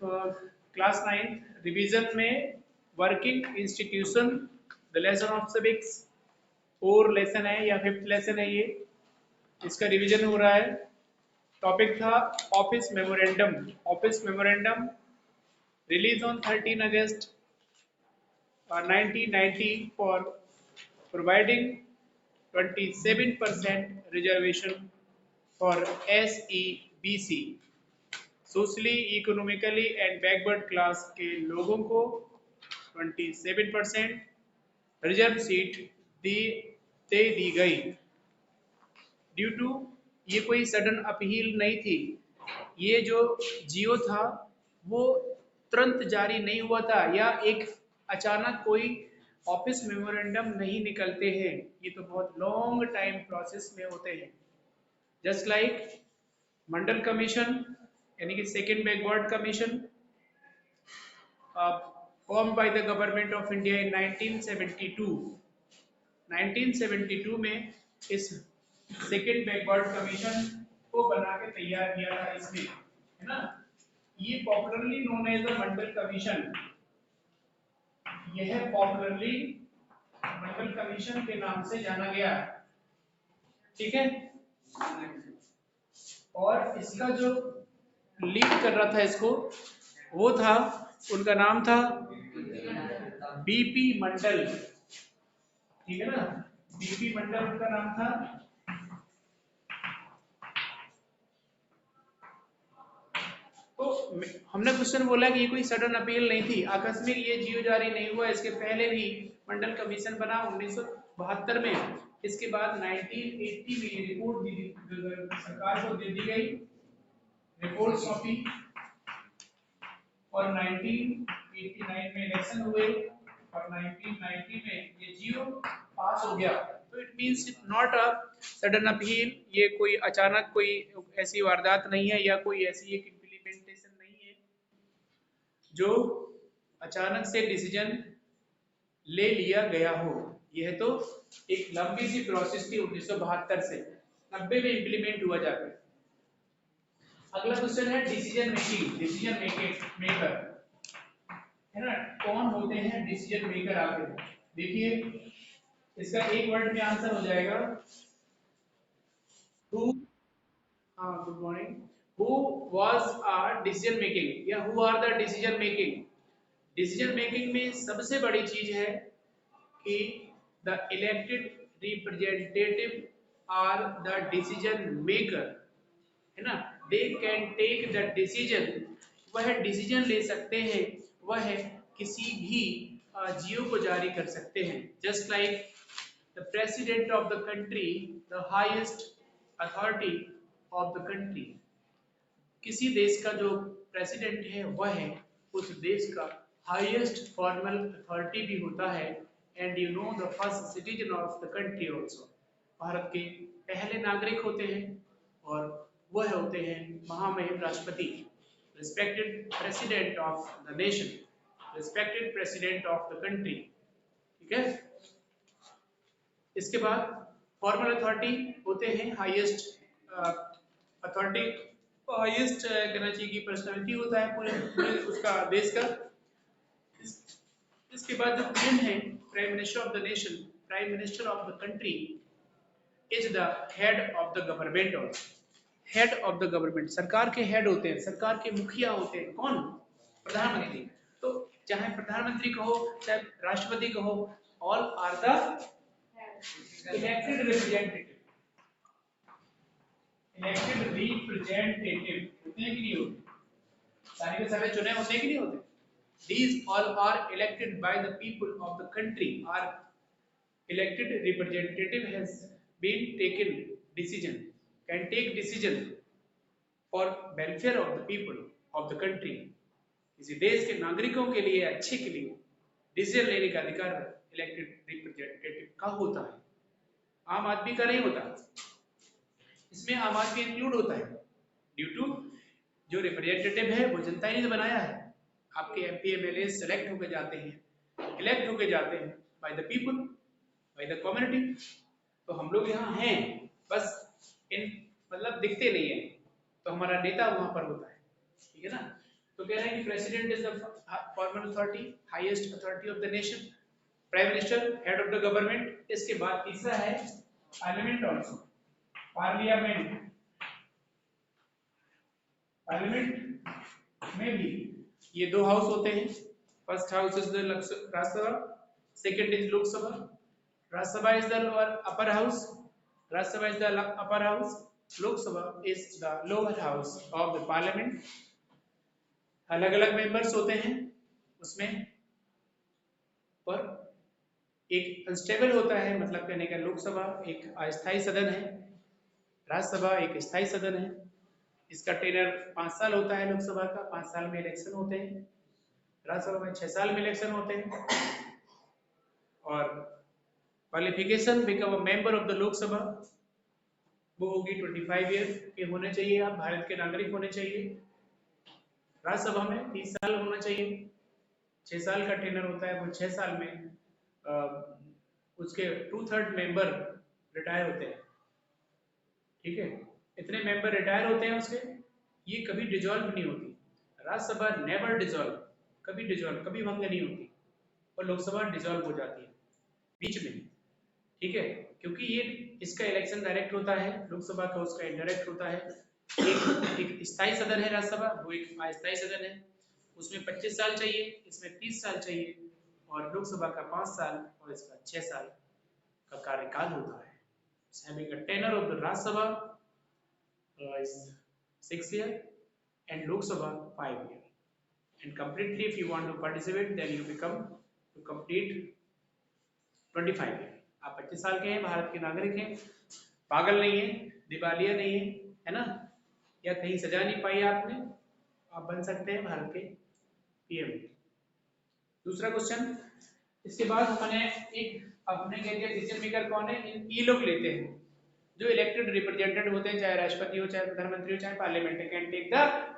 Class 9 revision में working institution the lesson of civics 4 lesson है या 5th लेसन है ये, इसका रिवीजन हो रहा है। टॉपिक था office memorandum. Office memorandum release on 13 August 1990 for providing 27% reservation for SEBC socially economically and backward class के लोगों को 27% रिजर्व सीट दी दे दी गई। ड्यू टू, ये कोई सडन अपील नहीं थी, ये जो जियो था वो तुरंत जारी नहीं हुआ था या एक अचानक कोई ऑफिस मेमोरेंडम नहीं निकलते हैं, ये तो बहुत लॉन्ग टाइम प्रोसेस में होते हैं। जस्ट लाइक मंडल कमीशन यानी कि second backward commission form by the government of India in 1972। 1972 में इस सेकेंड बैकवर्ड कमीशन को बना के तैयार किया था इसने, है ना। ये popularly known as the Mandal commission, यह पॉपुलरली मंडल कमीशन के नाम से जाना गया, ठीक है। और इसका जो लीड कर रहा था इसको, वो था, उनका नाम था BP मंडल, ठीक है ना। BP मंडल उनका नाम था। तो हमने क्वेश्चन बोला कि ये कोई सडन अपील नहीं थी, आकस्मिक ये जियो जारी नहीं हुआ, इसके पहले भी मंडल कमीशन बना 1972 में। इसके बाद 1980 में ये रिपोर्ट सरकार को दे दी गई, रिपोर्ट सौंपी, और 1989 में इलेक्शन हुए और 1990 में ये जियो पास हो गया। तो it means it not a sudden appeal, ये कोई अचानक कोई ऐसी वारदात नहीं है या कोई ऐसी एक इम्प्लीमेंटेशन नहीं है जो अचानक से डिसीजन ले लिया गया हो। यह तो एक लंबी सी प्रोसेस थी 1972 से 90 में इम्प्लीमेंट हुआ जाकर। अगला क्वेश्चन है डिसीजन मेकिंग, डिसीजन मेकर, है ना। कौन होते हैं डिसीजन मेकर आखिर? देखिए इसका एक वर्ड में आंसर हो जाएगा हु। हाँ, good morning. Who was a decision making या who are the decision making? Decision making में सबसे बड़ी चीज है कि the elected representative are the decision maker, है ना। They can take the decision, वह डिसीजन ले सकते हैं, वह किसी भी जियो को जारी कर सकते हैं। Just like the president of the country the highest authority of the country, किसी देश का जो प्रेसिडेंट है वह है उस देश का हाईएस्ट फॉर्मल अथॉरिटी भी होता है। And you know the first citizen of the country also, Bharat के पहले नागरिक होते हैं और वह होते हैं महामहिम राष्ट्रपति, respected president of the nation, respected president of the country, ठीक है। इसके बाद फॉर्मल अथॉरिटी होते हैं हाईएस्ट अथॉरिटी, हाईएस्ट कहना चाहिए कि पर्सनालिटी होता है पूरे उसका देश का। इसके बाद जो पीएम है, prime minister of the nation, prime minister of the country is the head of the government also. Head of the government, सरकार के हेड होते हैं, सरकार के मुखिया होते हैं, कौन? प्रधानमंत्री। तो चाहे प्रधानमंत्री कहो चाहे राष्ट्रपति कहो, all are the elected representative, elected representative होते हैं कि नहीं होते? सारे के सारे चुने होते हैं कि नहीं होते? These all are elected by the people of the country, are elected representative has been taken decision, can take decision for welfare of the people of the country, किसी देश के नागरिकों के लिए अच्छे के लिए डिसीजन लेने का अधिकार इलेक्टेड रिप्रेजेंटेटिव का होता है, आम आदमी का नहीं होता। इसमें आम आदमी इंक्लूड होता है ड्यू टू जो रिप्रेजेंटेटिव है वो जनता ने बनाया है। आपके MP MLA सेलेक्ट होकर जाते हैं, इलेक्ट होकर जाते हैं by the people, by the community. तो हम लोग यहाँ हैं, बस इन मतलब दिखते नहीं है, तो हमारा नेता वहां पर होता है, ठीक है ना। तो तो कह रहे हैं कि president is the formal authority, highest authority of the nation, prime minister head of the government. इसके बाद तीसरा है पार्लियामेंट ऑल्सो, पार्लियामेंट, पार्लियामेंट में भी ये दो हाउस होते हैं। First house is the Rajya Sabha, second is Lok Sabha. Rajya Sabha is the upper house, Rajya Sabha is the upper house, Lok Sabha is the lower house of the parliament. अलग अलग मेंबर्स होते हैं उसमें, पर एक अनस्टेबल होता है, मतलब कहने का लोकसभा एक अस्थायी सदन है, राज्यसभा एक स्थायी सदन है। इसका टेनर 5 साल होता है, लोकसभा का 5 साल में इलेक्शन होते हैं, राज्यसभा में 6 साल में इलेक्शन होते हैं। और qualification become a member of the Lok Sabha वो होगी 25 ईयर के होने चाहिए, आप भारत के नागरिक होने चाहिए। राज्यसभा में 30 साल होना चाहिए, 6 साल का टेनर होता है, वो 6 साल में उसके 2/3 मेंबर रिटायर होते हैं, ठीक है, इतने मेंबर रिटायर होते हैं उसके। ये कभी डिजॉल्व नहीं होती, राज्यसभा नेवर डिजॉल्व, कभी डिजॉल्व, कभी भंग नहीं होती, और लोकसभा डिजॉल्व हो जाती है बीच में, ठीक है, क्योंकि ये इसका इलेक्शन डायरेक्ट होता है, लोकसभा का उसका इनडायरेक्ट होता है। एक स्थायी सदन है राज्यसभा, वो एक अस्थायी सदन है, उसमें 25 साल चाहिए, इसमें 30 साल चाहिए, और लोकसभा का 5 साल और इसका 6 साल का कार्यकाल होता है। Having a tenure of the Rajya Sabha is 6 years and Lok Sabha 5 years. And completely, if you want to participate, then you become to complete 25 years. आप 25 साल के हैं, भारत के नागरिक हैं, पागल नहीं है, दिवालिया नहीं है ना, या कहीं सजा नहीं पाई आपने, आप बन सकते हैं भारत के पीएम। दूसरा क्वेश्चन, इसके बाद हमने अपने कह दिया डिसीजन मेकर कौन है, ये लोग लेते हैं जो इलेक्टेड रिप्रेजेंटेटिव होते हैं, चाहे राष्ट्रपति हो, चाहे प्रधानमंत्री हो, चाहे parliament, can take the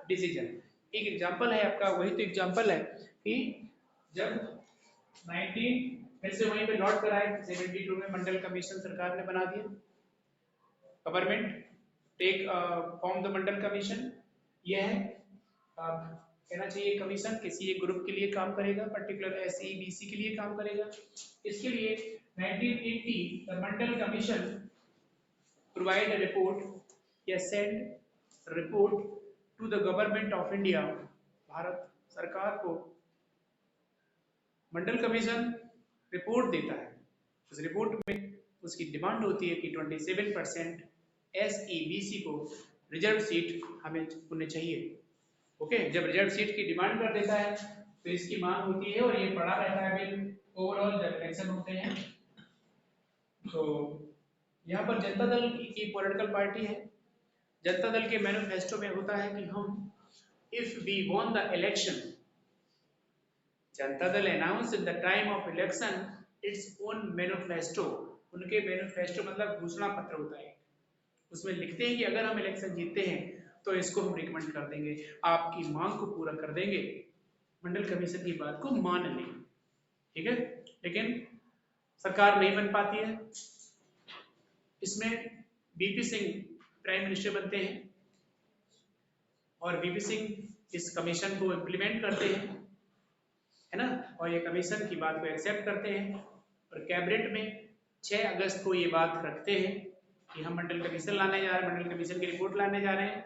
decision. एक एग्जांपल है आपका, वही तो एग्जांपल है कि जब 19 फिर से वहीं पे लौट कर आए 72 में मंडल कमीशन सरकार ने बना दिया, government take form the Mandal commission. यह है कहना चाहिए कमीशन किसी एक ग्रुप के लिए काम करेगा, पर्टिकुलर एससी बीसी के लिए काम करेगा। इसके लिए 1980 the Mandal commission provide a report या send report to the government of India, Bharat सरकार को मंडल कमीशन रिपोर्ट देता है। उस रिपोर्ट में उसकी डिमांड होती है कि 27% SEBC को रिजर्व सीट हमें होने चाहिए। ओके, जब रिजर्व सीट की डिमांड कर देता है तो इसकी मांग होती है, और ये पड़ा रहता है बिल ओवरऑल जब इलेक्शन होते हैं। तो यहाँ पर जनता दल की पॉलिटिकल पार्टी है, जनता दल के मैनिफेस्टो में होता है कि हम if we won the election, Janata Dal announce in the time of election its own manifesto. उनके मैनिफेस्टो मतलब घोषणा पत्र होता है, उसमें लिखते हैं कि अगर हम इलेक्शन जीतते हैं तो इसको हम रिकमेंड कर देंगे, आपकी मांग को पूरा कर देंगे, मंडल कमीशन की बात को मान लें, ठीक है। लेकिन सरकार नहीं बन पाती है। इसमें बीपी सिंह प्राइम मिनिस्टर बनते हैं, और बीपी सिंह इस कमीशन को इम्प्लीमेंट करते हैं, है ना, और ये कमीशन की बात को एक्सेप्ट करते हैं, और कैबिनेट में 6 अगस्त को ये बात रखते हैं कि हम मंडल कमीशन लाने जा रहे हैं, मंडल कमीशन की रिपोर्ट लाने जा रहे हैं,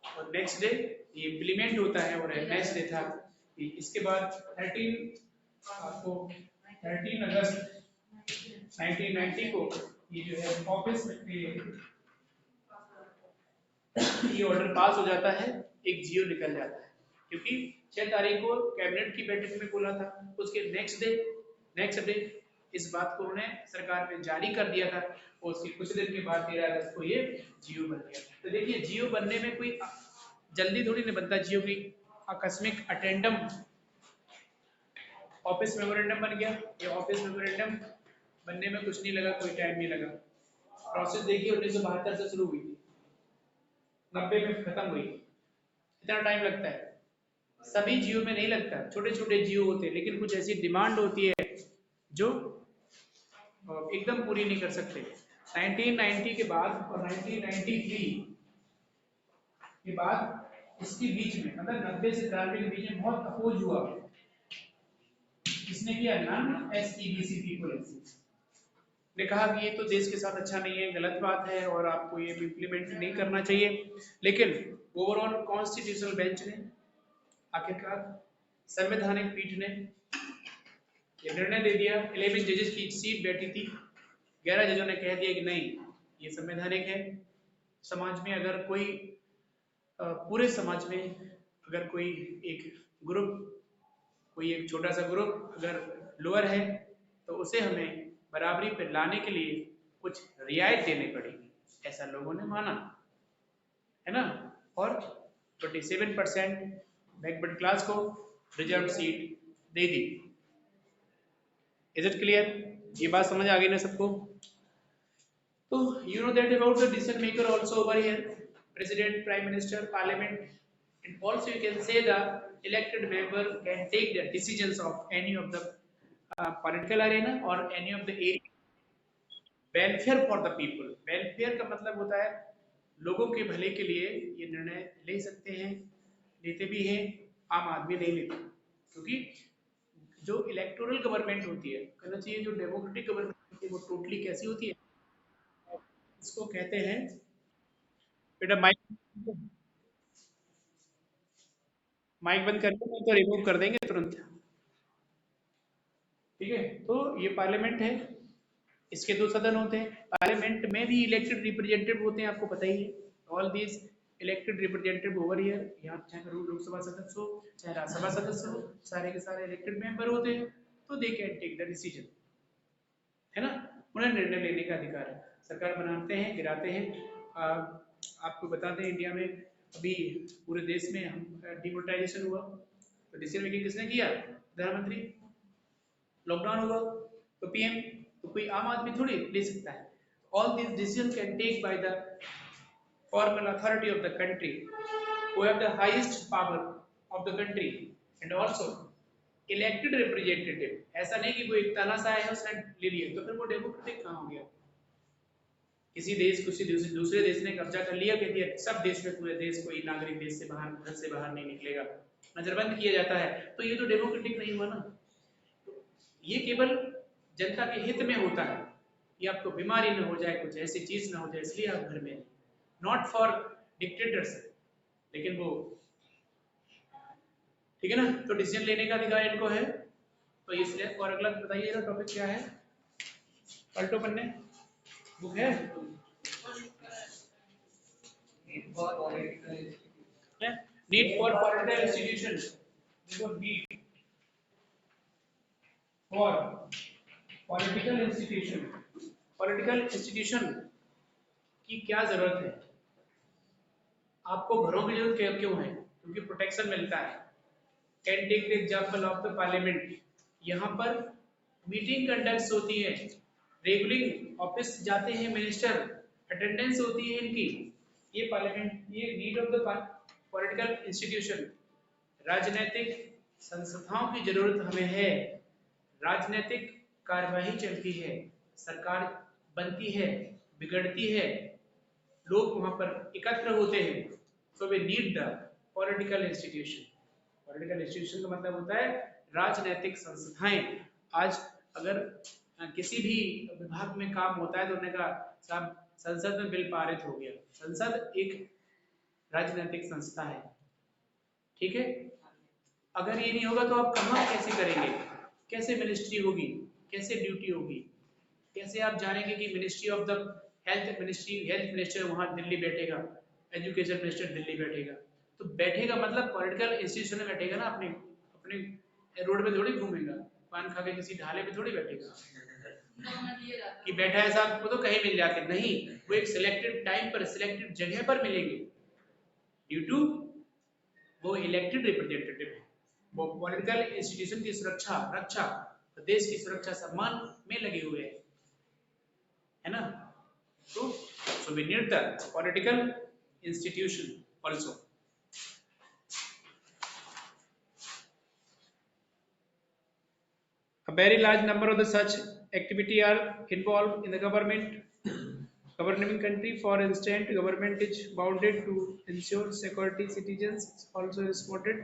और नेक्स्ट डे ये इम्प्लीमेंट होता है। और नेक्स्ट डे था कि इसके बाद 13 अगस्त 1990 को ये जो है ऑफिस में ये ऑर्डर पास हो जाता है, एक जियो निकल जाता है, क्योंकि 6 तारीख को कैबिनेट की बैठक में बोला था, उसके नेक्स्ट डे इस बात को उन्होंने सरकार में जारी कर दिया था, और उसके कुछ दिन के बाद 13 अगस्त को ये जियो बन गया। तो देखिए जियो बनने में कोई जल्दी थोड़ी नहीं बनता, जियो की आकस्मिक अटेंडम ऑफिस मेमोरेंडम बन गया। ये ऑफिस मेमोरेंडम बनने में कुछ नहीं लगा, कोई टाइम नहीं लगा। प्रोसेस देखिए 1972 से शुरू हुई थी, 90 में खत्म हुई, इतना टाइम लगता है। सभी जियो में नहीं लगता, छोटे छोटे जियो होते हैं, लेकिन कुछ ऐसी डिमांड होती है जो एकदम पूरी नहीं कर सकते। 1990 के बाद और 1993 के बाद इसके बीच में मतलब 90 से 93 के बीच में बहुत अपोज हुआ, किसने किया? नॉन एसईबीसी पीपल ने कहा कि ये तो देश के साथ अच्छा नहीं है, गलत बात है और आपको ये इम्प्लीमेंट नहीं करना चाहिए। लेकिन ओवरऑल कॉन्स्टिट्यूशनल बेंच ने आखिरकार संवैधानिक पीठ ने ये निर्णय दे दिया। 11 जजेस की सीट बैठी थी, 11 जजों ने कह दिया कि नहीं ये संवैधानिक है। समाज में अगर कोई पूरे समाज में अगर कोई एक ग्रुप, कोई एक छोटा सा ग्रुप अगर लोअर है तो उसे हमें बराबरी पर लाने के लिए कुछ रियायत देनी पड़ेगी, ऐसा लोगों ने माना, है ना। और 27% बैकवर्ड क्लास को reserve seat they the. Is it clear? ये बात समझ आ गई ना सबको? तो you know that about the decision maker also over here, president, prime minister, parliament, and also you can say the elected member can take the decisions of any of the political arena or any of the area. Welfare for the people, welfare का मतलब होता है लोगों के भले के लिए ये निर्णय ले सकते हैं, लेते भी हैं, आम आदमी नहीं लेता। क्योंकि जो इलेक्टोरल गवर्नमेंट होती है, कहना चाहिए जो डेमोक्रेटिक गवर्नमेंट होती है वो टोटली कैसी होती है, इसको कहते हैं बेटा माइक माइक बंद कर दो नहीं तो रिमूव कर देंगे तुरंत। ठीक है, तो ये पार्लियामेंट है, इसके दो सदन होते हैं। पार्लियामेंट में भी इलेक्टेड रिप्रेजेंटेटिव होते हैं, आपको पता ही है। All these elected representative over here, यहाँ चाहे लोकसभा सदस्य हो चाहे राज्यसभा सदस्य हो, सारे के सारे इलेक्टेड मेंबर होते हैं। तो they can take the decision, है ना, उन्हें निर्णय लेने का अधिकार है। सरकार बनाते हैं, गिराते हैं। आपको बता दें इंडिया में अभी पूरे देश में हम डिमोनेटाइजेशन हुआ तो डिसीजन मेकिंग किसने किया? प्रधानमंत्री। लॉकडाउन हुआ तो पीएम, तो कोई आम आदमी थोड़ी ले सकता है। All this decision can take by the formal authority of the country who have the highest power of the country and also elected representative। ऐसा नहीं कि कोई एक तानाशाह है उसने ले लिया, तो फिर वो डेमोक्रेटिक कहाँ हो गया? किसी देश किसी दूसरे देश ने कब्जा कर लिया, कह दिया सब देश में, पूरे देश कोई नागरिक देश से बाहर, घर से बाहर नहीं निकलेगा, नजरबंद किया जाता है, तो ये तो डेमोक्रेटिक नहीं हुआ ना। ये केवल जनता के हित में होता है, ये आपको बीमारी न हो जाए, कुछ ऐसी चीज ना हो जाए, इसलिए आप घर में, नॉट फॉर डिक्टेटर्स। लेकिन वो ठीक है ना, तो डिसीजन लेने का अधिकार इनको है। तो इसलिए, और अगला बताइएगा टॉपिक क्या है? पलटो पन्ने, बुक है नीड फॉर पॉलिटिकल इंस्टीट्यूशन। देखो need for political institution, political institution की क्या जरूरत है? आपको घरों की जरूरत क्यों है? क्योंकि प्रोटेक्शन मिलता है। Can take the example of the parliament, यहाँ पर मीटिंग कंडक्ट होती है, रेगुलरिंग ऑफिस जाते हैं मिनिस्टर, अटेंडेंस होती है इनकी। ये पार्लियामेंट, ये need of the political institution. राजनीतिक संस्थाओं की जरूरत हमें है, राजनीतिक कार्यवाही चलती है, सरकार बनती है, बिगड़ती है, लोग वहां पर एकत्र होते हैं। So we need the political institution. Political institution का मतलब होता है राजनीतिक संस्थाएं। आज अगर किसी भी विभाग में काम होता है तो उन्होंने कहा साहब संसद में बिल पारित हो गया। संसद एक राजनीतिक संस्था है, ठीक है। अगर ये नहीं होगा तो आप कहाँ कैसे करेंगे? कैसे मिनिस्ट्री होगी, कैसे ड्यूटी होगी, कैसे आप जानेंगे कि ministry of the health, ministry health minister वहां दिल्ली बैठेगा, एजुकेशन मिनिस्टर दिल्ली बैठेगा, तो बैठेगा मतलब पॉलिटिकल इंस्टीट्यूशन में बैठेगा ना, अपने अपने रोड पे थोड़ी घूमेगा, पान खा के किसी ढाले पे थोड़ी बैठेगा कि बैठा है साहब, वो तो कहीं मिल जाते नहीं, वो एक सिलेक्टेड टाइम पर सिलेक्टेड जगह पर मिलेंगे ड्यू टू वो इलेक्टेड रिप्रेजेंटेटिव है। वो पॉलिटिकल इंस्टीट्यूशन की सुरक्षा रक्षा, देश की सुरक्षा सम्मान में लगे हुए हैं, है ना। तो so we need the political institution also। A very large number of the such activity are involved in the government Governing country, for instance, government is bounded to ensure security citizens also responded.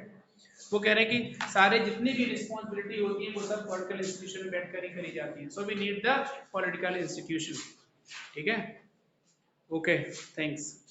वो कह रहे हैं कि सारे जितनी भी responsibility होती है वो सब पॉलिटिकल इंस्टीट्यूशन में बैठ कर ही करी जाती है. So we need the political institution. ठीक है. Okay, thanks.